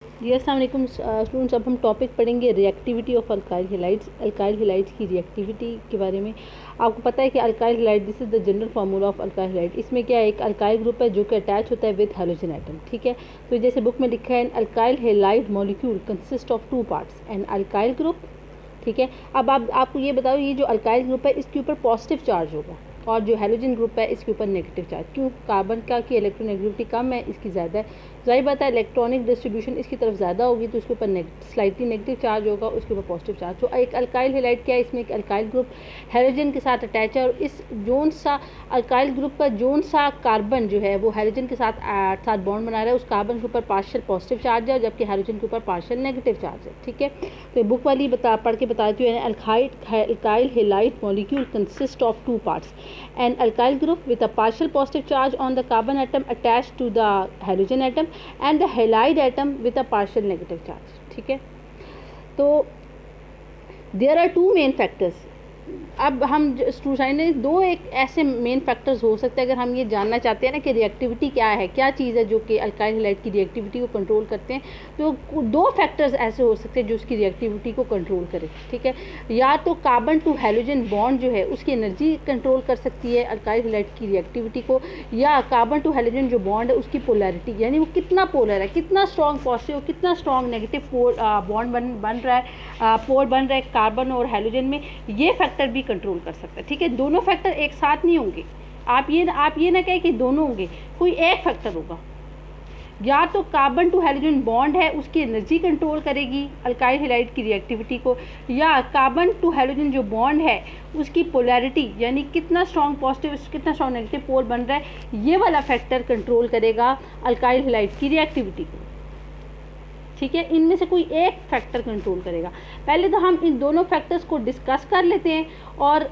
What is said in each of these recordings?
जी अस्सलाम वालेकुम स्टूडेंट्स। अब हम टॉपिक पढ़ेंगे reactivity of alkyl halides. Alkyl halides की रिएक्टिविटी के बारे में आपको पता है कि alkyl halide, this is the general formula of alkyl halide. इसमें क्या है, एक अल्काइल ग्रुप है जो कि अटैच होता है विद हाइड्रोजन एटम। ठीक है, तो जैसे बुक में लिखा है, alkyl halide molecule consist of two parts, an alkyl group. ठीक है, अब आपको ये बताओ, ये जो अल्काइल ग्रुप है इसके ऊपर पॉजिटिव चार्ज होगा और जो हैलोजन ग्रुप है इसके ऊपर नेगेटिव चार्ज। क्यों? कार्बन का की इलेक्ट्रोनेगेटिविटी कम है, इसकी ज़्यादा है। जाहिर बात है इलेक्ट्रॉनिक डिस्ट्रीब्यूशन इसकी तरफ ज़्यादा होगी तो उसके ऊपर स्लाइटली नेगेटिव चार्ज होगा, उसके ऊपर पॉजिटिव चार्ज। तो एक अल्काइल हैलाइड क्या है, इसमें एक अल्काइल ग्रुप हैलोजन के साथ अटैच है और इस जोन सा अल्काइल ग्रुप का जोन सा कार्बन जो है वो हैलोजन के साथ बॉन्ड बना रहा है, उस कार्बन के ऊपर पार्शियल पॉजिटिव चार्ज है जबकि हैलोजन के ऊपर पार्शियल नेगेटिव चार्ज है। ठीक है, तो बुक वाली पढ़ के बताती हूँ। Alkyl halide molecule consist of two parts, an alkyl group with a partial positive charge on the carbon atom attached to the halogen atom and the halide atom with a partial negative charge. ठीक है, तो there are two main factors. अब हम student दो एक ऐसे main factors हो सकते हैं अगर हम ये जानना चाहते हैं ना कि रिएक्टिविटी क्या है, क्या चीज़ है जो कि अल्काइल हैलाइड की रिएक्टिविटी को कंट्रोल करते हैं। तो दो फैक्टर्स ऐसे हो सकते हैं जो उसकी रिएक्टिविटी को कंट्रोल करें। ठीक है, या तो कार्बन टू हैलोजन बॉन्ड जो है उसकी एनर्जी कंट्रोल कर सकती है अल्काइल हैलाइड की रिएक्टिविटी को, या कार्बन टू हैलोजन जो बॉन्ड है उसकी पोलैरिटी, यानी वो कितना पोलर है, कितना स्ट्रॉन्ग पॉजिटिव, कितना स्ट्रॉन्ग नेगेटिव बॉन्ड बन रहा है, पोल बन रहा है कार्बन और हैलोजन में, ये फैक्टर भी कंट्रोल कर सकता है। ठीक है, दोनों फैक्टर एक साथ नहीं होंगे। आप ये ना कहें कि दोनों होंगे, कोई एक फैक्टर होगा। या तो कार्बन टू हैलोजन बॉन्ड है उसकी एनर्जी कंट्रोल करेगी अल्काइल हैलाइड की रिएक्टिविटी को, या कार्बन टू हैलोजन जो बॉन्ड है उसकी पोलैरिटी, यानी कितना स्ट्रॉन्ग पॉजिटिव कितना स्ट्रॉन्ग नेगेटिव पोल बन रहा है, ये वाला फैक्टर कंट्रोल करेगा अल्काइल हैलाइड की रिएक्टिविटी को। ठीक है, इनमें से कोई एक फैक्टर कंट्रोल करेगा। पहले तो हम इन दोनों फैक्टर्स को डिस्कस कर लेते हैं, और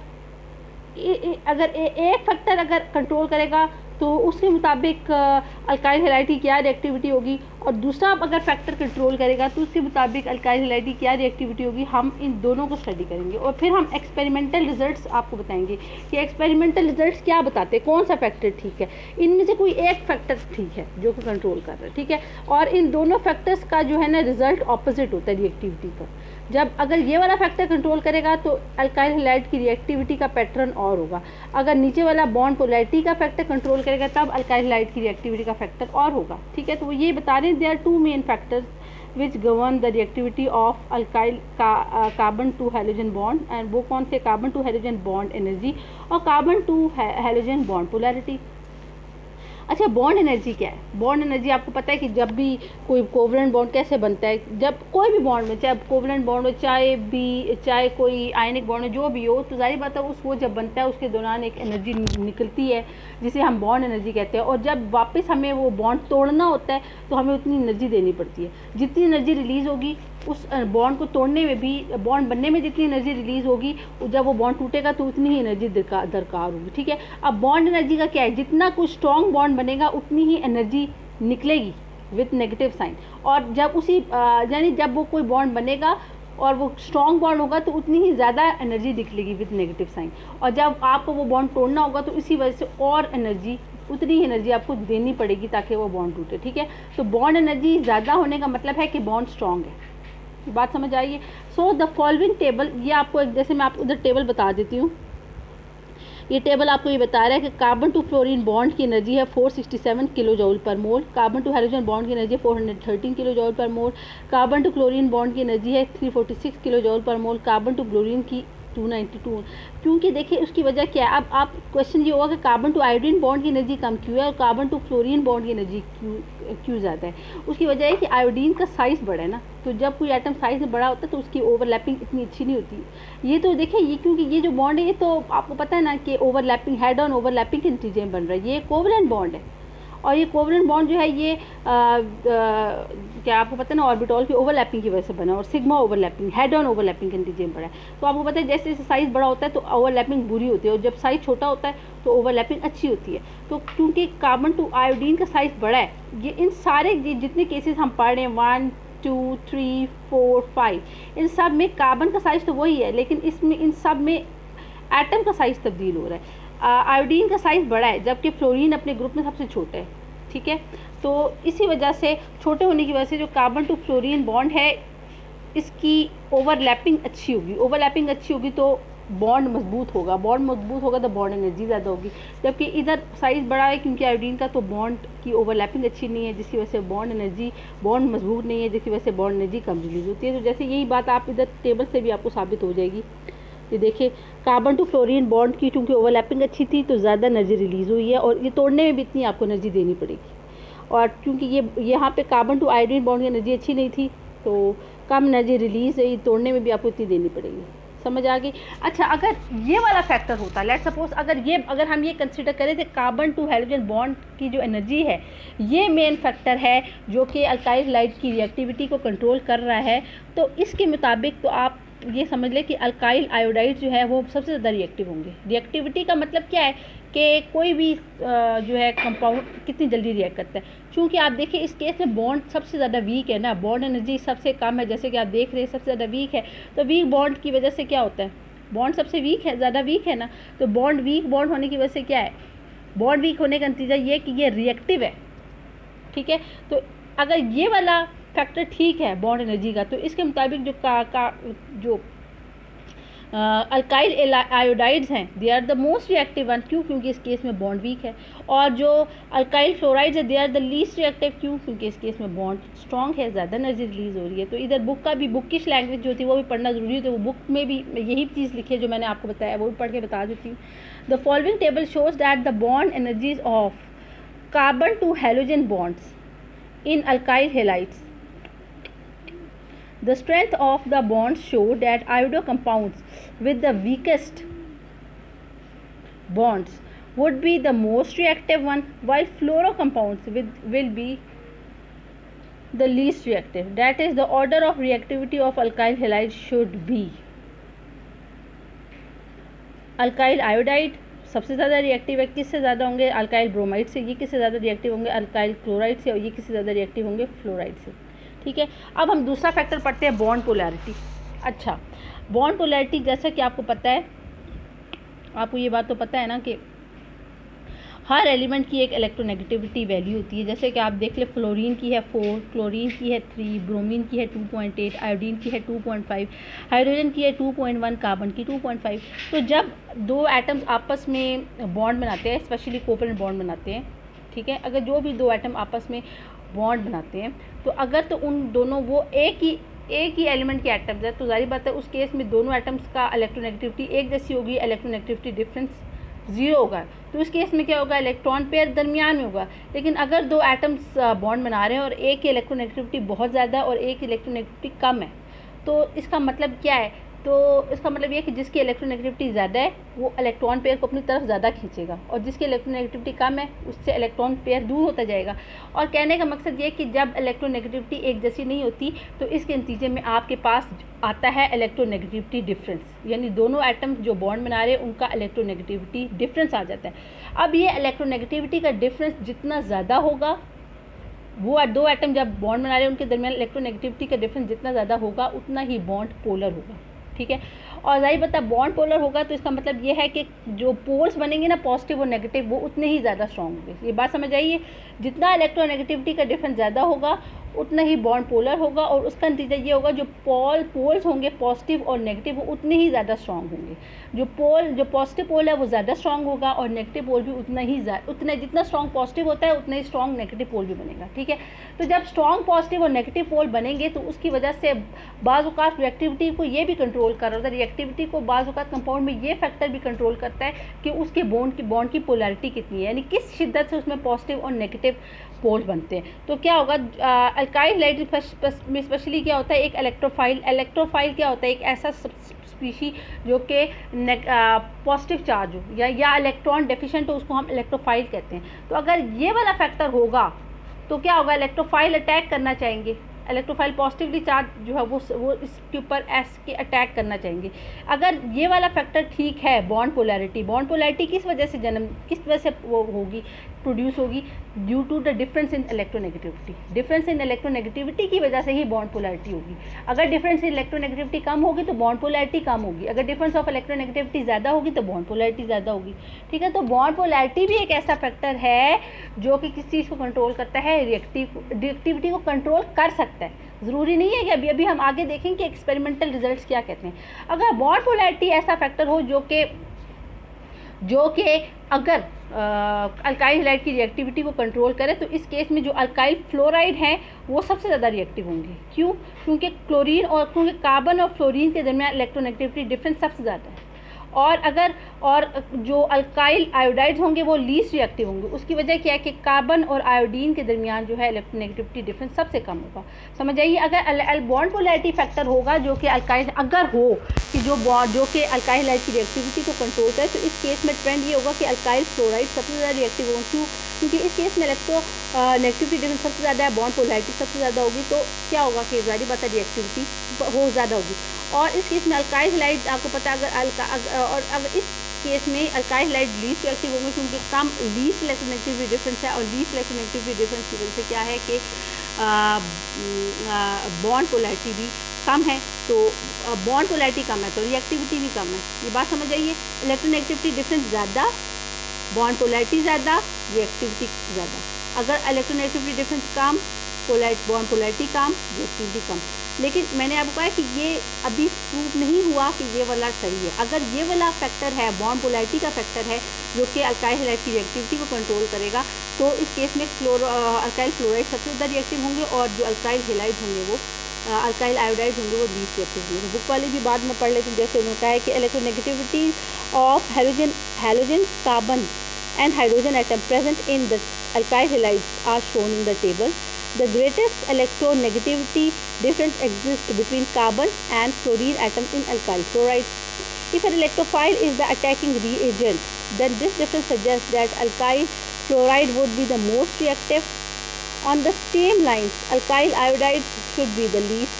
अगर एक फैक्टर अगर कंट्रोल करेगा तो उसके मुताबिक अल्काइल हैलाइड की क्या रिएक्टिविटी होगी, और दूसरा अगर फैक्टर कंट्रोल करेगा तो उसके मुताबिक अल्काइल हैलाइड की क्या रिएक्टिविटी होगी। हम इन दोनों को स्टडी करेंगे और फिर हम एक्सपेरिमेंटल रिजल्ट्स आपको बताएंगे कि एक्सपेरिमेंटल रिजल्ट्स क्या बताते हैं, कौन सा फैक्टर ठीक है। इनमें से कोई एक फैक्टर ठीक है जो कि कंट्रोल कर रहा है। ठीक है, और इन दोनों फैक्टर्स का जो है ना रिजल्ट ऑपोजिट होता है रिएक्टिविटी का। जब अगर ये वाला फैक्टर कंट्रोल करेगा तो अल्काइल हैलाइड की रिएक्टिविटी का पैटर्न और होगा, अगर नीचे वाला बॉन्ड पोलैरिटी का फैक्टर कंट्रोल करेगा तब अल्काइल हैलाइड की रिएक्टिविटी का फैक्टर और होगा। ठीक है, तो वो ये बता रहे हैं there are two main factors which govern the reactivity of alkyl carbon to halogen bond, and वो कौन से, carbon to halogen bond energy और carbon to halogen bond polarity. अच्छा, बॉन्ड एनर्जी क्या है? बॉन्ड एनर्जी आपको पता है कि जब भी कोई कोवलेंट बॉन्ड कैसे बनता है, जब कोई भी बॉन्ड में, चाहे कोवलेंट बॉन्ड हो, चाहे कोई आयनिक बॉन्ड हो, जो भी हो, तो जाहिर बात है वो जब बनता है उसके दौरान एक एनर्जी निकलती है जिसे हम बॉन्ड एनर्जी कहते हैं, और जब वापस हमें वो बॉन्ड तोड़ना होता है तो हमें उतनी एनर्जी देनी पड़ती है। जितनी एनर्जी रिलीज़ होगी उस बॉन्ड को तोड़ने में भी, बॉन्ड बनने में जितनी एनर्जी रिलीज़ होगी, जब वो बॉन्ड टूटेगा तो उतनी ही एनर्जी दरकार होगी। ठीक है, अब बॉन्ड एनर्जी का क्या है, जितना कुछ स्ट्रॉन्ग बॉन्ड बनेगा उतनी ही एनर्जी निकलेगी विथ नेगेटिव साइन, और जब उसी यानी जब वो कोई बॉन्ड बनेगा और वो स्ट्रॉन्ग बॉन्ड होगा तो उतनी ही ज़्यादा एनर्जी निकलेगी विथ नेगेटिव साइन, और जब आपको वो बॉन्ड तोड़ना होगा तो इसी वजह से और एनर्जी, उतनी ही एनर्जी आपको देनी पड़ेगी ताकि वो बॉन्ड टूटे। ठीक है, तो बॉन्ड एनर्जी ज़्यादा होने का मतलब है कि बॉन्ड स्ट्रॉन्ग है। बात समझ आइए। सो द फॉलोइंग टेबल, ये आपको एक, जैसे मैं आपको उधर टेबल बता देती हूँ। ये टेबल आपको ये बता रहा है कि कार्बन टू फ्लोरीन बॉन्ड की एनर्जी है 467 kilojoule per mole, carbon to hydrogen bond की एनर्जी है 413 kilojoule per mole, carbon to chlorine bond की एनर्जी है 346 kilo joule per mole, carbon to chlorine की 292। क्योंकि देखिए उसकी वजह क्या है, अब आप क्वेश्चन ये होगा कि कार्बन टू आयोडीन बॉन्ड की एनर्जी कम क्यों है और कार्बन टू क्लोरीन बॉन्ड की एनर्जी क्यों ज़्यादा है। उसकी वजह है कि आयोडीन का साइज़ बड़ा है ना, तो जब कोई एटम साइज़ बड़ा होता है तो उसकी ओवरलैपिंग इतनी अच्छी नहीं होती। ये तो देखिए, ये क्योंकि ये जो बॉन्ड है ये तो आपको पता है ना कि ओवरलैपिंग, हेड ऑन ओवरलैपिंग के नतीजे में बन रहा है। ये कोवलेंट बॉन्ड है, और ये कोवलेंट बॉन्ड जो है ये क्या आपको पता है ना, ऑर्बिटॉल की ओवरलैपिंग की वजह से बना, और sigma overlapping, head on overlapping के नतीजे में बना है। तो आपको पता है जैसे जैसे साइज़ बड़ा होता है तो ओवरलैपिंग बुरी होती है, और जब साइज़ छोटा होता है तो ओवरलैपिंग अच्छी होती है। तो क्योंकि कार्बन टू आयोडीन का साइज़ बड़ा है, ये इन सारे जितने केसेस हम पढ़ रहे हैं 1 2 3 4 5, इन सब में कार्बन का साइज़ तो वही है, लेकिन इसमें इन सब में एटम का साइज़ तब्दील हो रहा है। आयोडीन का साइज़ बड़ा है जबकि फ्लोरीन अपने ग्रुप में सबसे छोटा है। ठीक है, तो इसी वजह से छोटे होने की वजह से जो कार्बन टू फ्लोरीन बॉन्ड है इसकी ओवरलैपिंग अच्छी होगी तो बॉन्ड मजबूत होगा तो बॉन्ड एनर्जी ज़्यादा होगी। जबकि इधर साइज़ बड़ा है क्योंकि आयोडीन का, तो बॉन्ड की ओवरलैपिंग अच्छी नहीं है जिसकी वजह से बॉन्ड मजबूत नहीं है जिसकी वजह से बॉन्ड एनर्जी कम रिलीज होती है। तो जैसे यही बात आप इधर टेबल से भी आपको साबित हो जाएगी। ये देखिए कार्बन टू फ्लोरीन बॉन्ड की क्योंकि ओवरलैपिंग अच्छी थी तो ज़्यादा एनर्जी रिलीज़ हुई है और ये तोड़ने में भी इतनी आपको एनर्जी देनी पड़ेगी। और क्योंकि ये यहाँ पे कार्बन टू आयोडीन बॉन्ड की एनर्जी अच्छी नहीं थी तो कम एनर्जी रिलीज हुई, तोड़ने में भी आपको इतनी देनी पड़ेगी। समझ आ गई? अच्छा, अगर ये वाला फैक्टर होता, लेट सपोज अगर हम ये कंसिडर करें तो कार्बन टू हाइड्रोजन बॉन्ड की जो एनर्जी है ये मेन फैक्टर है जो कि अल्काइल हैलाइड की रिएक्टिविटी को कंट्रोल कर रहा है, तो इसके मुताबिक तो आप ये समझ लें कि अल्काइल आयोडाइड जो है वो सबसे ज़्यादा रिएक्टिव होंगे। रिएक्टिविटी का मतलब क्या है कि कोई भी जो है कंपाउंड कितनी जल्दी रिएक्ट करता है। क्योंकि आप देखिए इस केस में बॉन्ड सबसे ज़्यादा वीक है ना, बॉन्ड एनर्जी सबसे कम है, जैसे कि आप देख रहे हैं सबसे ज़्यादा वीक है। तो वीक बॉन्ड की वजह से क्या होता है, बॉन्ड सबसे वीक है, ज़्यादा वीक है ना, तो वीक बॉन्ड होने की वजह से क्या है, बॉन्ड वीक होने का नतीजा ये कि ये रिएक्टिव है। ठीक है, तो अगर ये वाला फैक्टर ठीक है बॉन्ड एनर्जी का, तो इसके मुताबिक जो अल्काइल आयोडाइड्स हैं they are the most reactive one. क्यों? क्योंकि इस केस में बॉन्ड वीक है। और जो अल्काइल फ्लोराइड्स है they are the least reactive. क्यों? क्योंकि इस केस में बॉन्ड स्ट्रॉन्ग है, ज़्यादा एनर्जी रिलीज हो रही है। तो इधर बुकिश लैंग्वेज जो थी वो भी पढ़ना ज़रूरी है, तो वो बुक में भी यही चीज़ लिखी है जो मैंने आपको बताया, वो भी पढ़ के बता देती हूँ। The following table shows that the bond energies of carbon to halogen bonds in alkyl halides. The strength of the bonds show that iodo compounds with the weakest bonds would be the most reactive one, while fluoro compounds will be the least reactive. That is, the order of reactivity of alkyl halides should be alkyl iodide सबसे ज़्यादा reactive है, किससे ज़्यादा होंगे, alkyl bromide से। ये किससे ज़्यादा रिएक्टिव होंगे, अल्काइल क्लोराइड से। और ये किससे ज़्यादा रिएक्टिव होंगे, फ्लोराइड से। ठीक है, अब हम दूसरा फैक्टर पढ़ते हैं, बॉन्ड पोलैरिटी। अच्छा, बॉन्ड पोलैरिटी जैसा कि आपको पता है, आपको ये बात तो पता है ना कि हर एलिमेंट की एक इलेक्ट्रोनेगेटिविटी वैल्यू होती है। जैसे कि आप देख ले, फ्लोरीन की है 4, क्लोरीन की है 3, ब्रोमीन की है 2.8, आयोडीन की है 2.5, हाइड्रोजन की है 2.1, कार्बन की 2.5। तो जब दो एटम्स आपस में बॉन्ड बनाते हैं, स्पेशली कोवलेंट बॉन्ड बनाते हैं, ठीक है, अगर जो भी दो एटम आपस में बॉन्ड बनाते हैं तो अगर तो उन दोनों वो एक ही एलिमेंट के एटम्स है, तो जाहिर बात है उस केस में दोनों एटम्स का इलेक्ट्रोनेगेटिविटी एक जैसी होगी, इलेक्ट्रोनेगेटिविटी डिफरेंस 0 होगा। तो इस केस में क्या होगा, इलेक्ट्रॉन पेयर दरमियान में होगा। लेकिन अगर दो एटम्स बॉन्ड बना रहे हैं और एक की इलेक्ट्रोनेगेटिविटी बहुत ज़्यादा और एक की इलेक्ट्रोनेगेटिविटी कम है, तो इसका मतलब क्या है, तो इसका मतलब ये कि जिसकी इलेक्ट्रोनेगेटिविटी ज़्यादा है वो इलेक्ट्रॉन पेयर को अपनी तरफ ज़्यादा खींचेगा और जिसकी इलेक्ट्रोनेगेटिविटी कम है उससे इलेक्ट्रॉन पेयर दूर होता जाएगा। और कहने का मकसद ये कि जब इलेक्ट्रोनेगेटिविटी एक जैसी नहीं होती तो इसके नतीजे में आपके पास आता है इलेक्ट्रोनेगेटिविटी डिफरेंस, यानी दोनों एटम जो बॉन्ड बना रहे हैं उनका इलेक्ट्रोनेगेटिविटी डिफरेंस आ जाता है। अब ये इलेक्ट्रोनेगेटिविटी का डिफरेंस जितना ज़्यादा होगा, वो दो एटम जब बॉन्ड बना रहे हैं उनके दरमियान इलेक्ट्रोनेगेटिविटी का डिफरेंस जितना ज़्यादा होगा उतना ही बॉन्ड पोलर होगा। ठीक है, और जाहिर बता बॉन्ड पोलर होगा तो इसका मतलब ये है कि जो पोल्स बनेंगे ना, पॉजिटिव और नेगेटिव, वो उतने ही ज़्यादा स्ट्रॉन्ग होंगे। ये बात समझ आइए, जितना इलेक्ट्रोनेगेटिविटी का डिफरेंस ज़्यादा होगा उतना ही बॉन्ड पोलर होगा और उसका नतीजा ये होगा जो पोल्स होंगे पॉजिटिव और नेगेटिव वो उतने ही ज़्यादा स्ट्रॉन्ग होंगे। जो पॉजिटिव पोल है वो ज़्यादा स्ट्रॉन्ग होगा और नेगेटिव पोल भी उतना जितना स्ट्रॉन्ग पॉजिटिव होता है उतना ही स्ट्रॉन्ग नेगेटिव पोल भी बनेगा। ठीक है, तो जब स्ट्रॉन्ग पॉजिटिव और नेगेटिव पोल बनेंगे तो उसकी वजह से बाज़ औक़ात रिएक्टिविटी को ये भी कंट्रोल कर रहा होता है, रिएक्टिविटी को बाज़ औक़ात कंपाउंड में ये फैक्टर भी कंट्रोल करता है कि उसके बॉन्ड की पोलैरिटी कितनी है, यानी किस शिद्दत से उसमें पॉजिटिव और नेगेटिव पोल्स बनते हैं। तो क्या होगा, अल्काइल हैलाइड में स्पेशली क्या होता है, एक इलेक्ट्रोफाइल क्या होता है, एक ऐसा स्पीशी जो कि पॉजिटिव चार्ज हो या इलेक्ट्रॉन डेफिशिएंट हो, उसको हम इलेक्ट्रोफाइल कहते हैं। तो अगर ये वाला फैक्टर होगा तो क्या होगा, इलेक्ट्रोफाइल अटैक करना चाहेंगे, इलेक्ट्रोफाइल पॉजिटिवली चार्ज जो है वो इसके ऊपर एस के अटैक करना चाहेंगे। अगर ये वाला फैक्टर ठीक है, बॉन्ड पोलैरिटी किस वजह से वो होगी, प्रोड्यूस होगी, due to the difference in electronegativity. Difference in electronegativity की वजह से ही बॉन्ड पोलैरिटी होगी। अगर डिफरेंस इन इलेक्ट्रोनेगेटिविटी कम होगी तो बॉन्ड पोलैरिटी कम होगी, अगर डिफरेंस ऑफ इलेक्ट्रोनेगेटिविटी ज़्यादा होगी तो बॉन्ड पोलैरिटी ज़्यादा होगी। ठीक है, तो बॉन्ड पोलैरिटी भी एक ऐसा फैक्टर है जो कि किस चीज़ को कंट्रोल करता है, रिएक्टिविटी को कंट्रोल कर सकता है। ज़रूरी नहीं है कि अभी हम आगे देखेंगे कि एक्सपेरिमेंटल रिजल्ट्स क्या कहते हैं। अगर बॉन्ड पोलैरिटी ऐसा फैक्टर हो जो कि अगर अल्काइल हैलाइड की रिएक्टिविटी को कंट्रोल करे, तो इस केस में जो अल्काइल फ्लोराइड हैं वो सबसे ज़्यादा रिएक्टिव होंगे। क्यों? क्योंकि क्योंकि कार्बन और फ्लोरीन के दरमियान इलेक्ट्रोनेगेटिविटी डिफरेंस सबसे ज़्यादा है। और जो अल्काइल आयोडाइड्स होंगे वो लीस्ट रिएक्टिव होंगे। उसकी वजह क्या है कि कार्बन और आयोडीन के दरमियान जो है इलेक्ट्रोनेगेटिविटी डिफरेंस सबसे कम होगा। समझ आइए, अगर बॉन्ड पोलैरिटी फैक्टर होगा जो कि अल्काइल, अगर हो कि जो कि अल्काइल हैलाइड की रिएक्टिविटी को कंट्रोल करे, तो इस केस में ट्रेंड ये होगा कि अल्काइल फ्लोराइड सबसे ज़्यादा रिएक्टिव होगा। क्यों? क्योंकि इस केस में इलेक्ट्रोनेगेटिविटी डिफरेंस सबसे ज़्यादा है, बॉन्ड पोलैरिटी सबसे ज़्यादा होगी, तो क्या होगा कि ज़ाहिर बात है रिएक्टिविटी हो ज़्यादा होगी। और इस केस में अल्काइल हैलाइड आपको पता है, अगर इस केस में अल्काइल हैलाइड लीस्ट रिएक्टिव होंगे क्योंकि कम लीस्ट इलेक्ट्रोनेगेटिविटी डिफरेंस है, और लीस्ट इलेक्ट्रोनेगेटिविटी डिफरेंस की वजह से क्या है कि बॉन्ड पोलैरिटी भी कम है। तो बॉन्ड पोलैरिटी कम है तो रिएक्टिविटी भी कम है। ये बात समझ आइए, इलेक्ट्रोनेगेटिविटी डिफरेंस ज़्यादा, बॉन्ड पोलैरिटी ज़्यादा, रिएक्टिविटी ज़्यादा। अगर इलेक्ट्रोनेगेटिविटी डिफरेंस कम, बॉन्ड पोलैरिटी कम, रिएक्टिविटी कम। लेकिन मैंने आपको कहा कि ये अभी प्रूव नहीं हुआ कि ये वाला सही है। अगर ये वाला फैक्टर है, बॉन्ड पोलैरिटी का फैक्टर है जो कि अल्काइल हैलाइड की रिएक्टिविटी को कंट्रोल करेगा, तो इस केस में अल्काइल फ्लोराइड सबसे ज़्यादा रिएक्टिव होंगे और जो अल्काइल हैलाइड होंगे वो अल्काइल आयोडाइड होंगे वो लीस्ट रिएक्टिव होंगे। बुक वाले भी बाद में पढ़ लेते हैं। जैसे उन्होंने कहा है कि electronegativity of halogen carbon and hydrogen atom present in the alkyl halides are shown in the table. The greatest electronegativity difference exists between carbon and fluorine atoms in alkyl fluorides. If an electrophile is the attacking reagent, then this difference suggests that alkyl fluoride would be the most reactive. On the same lines, alkyl iodides should be the least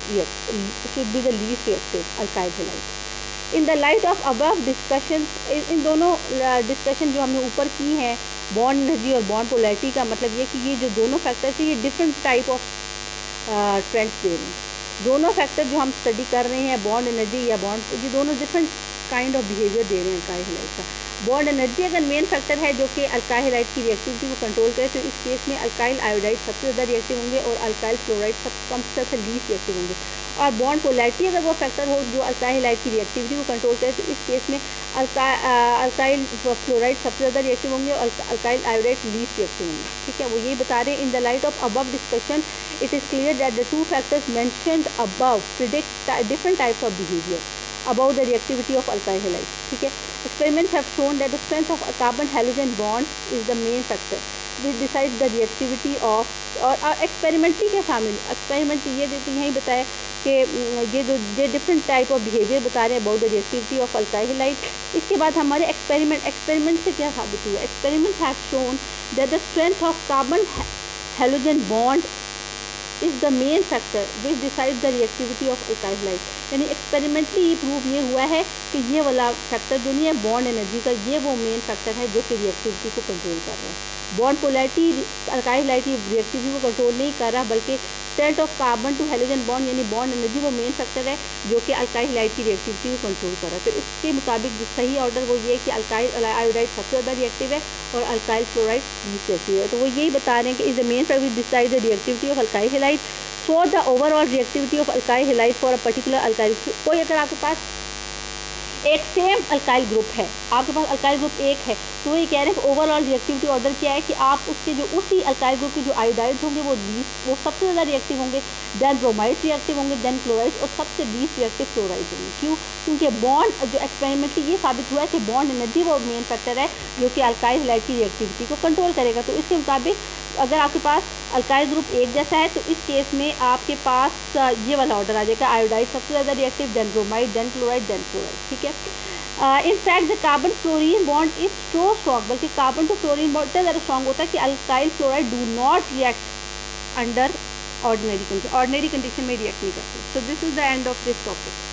reactive alkyl halides. In the light of above discussion, इन दोनों discussion जो हमने ऊपर की हैं bond energy और bond polarity का, मतलब ये कि ये जो दोनों फैक्टर्स हैं ये डिफरेंट टाइप ऑफ ट्रेंड्स दे रहे हैं। दोनों फैक्टर जो हम स्टडी कर रहे हैं, बॉन्ड एनर्जी या बॉन्ड, ये दोनों different kind of behaviour they रहे हैं अल्काइल हैलाइड का। बॉन्ड एनर्जी अगर मेन फैक्टर है जो कि अल्काइल हैलाइड की रिएक्टिविटी को कंट्रोल करे, तो इस केस में अल्काइल आयोडाइड सबसे ज़्यादा रिएक्टिव होंगे और अल्काइल फ्लोराइड सबसे लीस्ट रिएक्टिव होंगे। और बॉन्ड पोलैरिटी अगर वो फैक्टर हो जो अल्काइल हैलाइड की रिएक्टिविटी को कंट्रोल करे, तो इस केस में अल्काइल फ्लोराइड सबसे ज़्यादा रिएक्टिव होंगे और अल्काइल आयोडाइड लीस्ट रिएक्टिव होंगे। ठीक है, वो यही बता रहे हैं। इन the light of above discussion it is clear that the two factors mentioned above predict different types of behaviour about the reactivity of alkyl halides. ठीक है, experiments have shown that the strength of a carbon halogen bond is the main factor which decides the reactivity of, और experimentally क्या शामिल, experiment ये यही बताया कि ये डिफरेंट टाइप ऑफ बिहेवियर बता रहे हैं about the reactivity of alkyl halide. इसके बाद हमारे एक्सपेरिमेंट से क्या साबित हुआ? Experiments have shown that the strength of carbon halogen bond is the main factor which decide the reactivity of alkyl halide. यानी एक्सपेरिमेंटली ये प्रूव ये हुआ है कि ये वाला फैक्टर जो नहीं है बॉन्ड एनर्जी का, ये वो मेन फैक्टर है जो कि रिएक्टिविटी को कंट्रोल कर रहा है। बॉन्ड पोलैरिटी अल्काइल हैलाइड की रिएक्टिविटी को कंट्रोल नहीं कर रहा, बल्कि strength of carbon to halogen bond यानी बॉन्ड एनर्जी वो मेन फैक्टर है जो कि अल्काइल हैलाइड की रिएक्टिविटी को कंट्रोल कर रहा है। तो इसके मुताबिक जो सही ऑर्डर वो ये है कि अल्काइल आयोडाइड सबसे ज़्यादा रिएक्टिव है और अल्काइल फ्लोराइड लीस्ट रिएक्टिव है। तो वो यही बता रहे हैं कि is the main factor which decide the reactivity of alkyl halide for the overall reactivity of alkyl halide for a particular alkyl. कोई अगर आपके पास एक सेम अल्काइल ग्रुप है, आपके पास अल्काइल ग्रुप एक है, तो ये कह रहे हैं कि ओवरऑल रिएक्टिविटी ऑर्डर क्या है कि आप उसके जो उसी अल्काइल ग्रुप के जो आयोडाइड्स होंगे वो सबसे ज़्यादा रिएक्टिव होंगे, देन ब्रोमाइड्स रिएक्टिव होंगे, देन क्लोराइड्स, और सबसे लीस्ट रिएक्टिव फ्लोराइड्स होंगे। क्यों? क्योंकि बॉन्ड जो एक्सपेरिमेंटली ये साबित हुआ है कि बॉन्ड एनर्जी वो मेन फैक्टर है जो कि अल्काइल हैलाइड की रिएक्टिविटी को कंट्रोल करेगा। तो इसके मुताबिक अगर आपके पास अल्काइल ग्रुप एक जैसा है तो इस केस में आपके पास ये वाला ऑर्डर आ जाएगा, आयोडाइड सबसे ज़्यादा reactive, then bromide, then chloride, then fluoride. ठीक है, in fact the carbon fluorine bond is so strong, बल्कि कार्बन टू फ्लोरीन बॉन्ड इतना ज़्यादा स्ट्रॉन्ग होता है कि alkyl fluoride do not react under ordinary condition में रिएक्ट नहीं करते। So this is the end of this topic.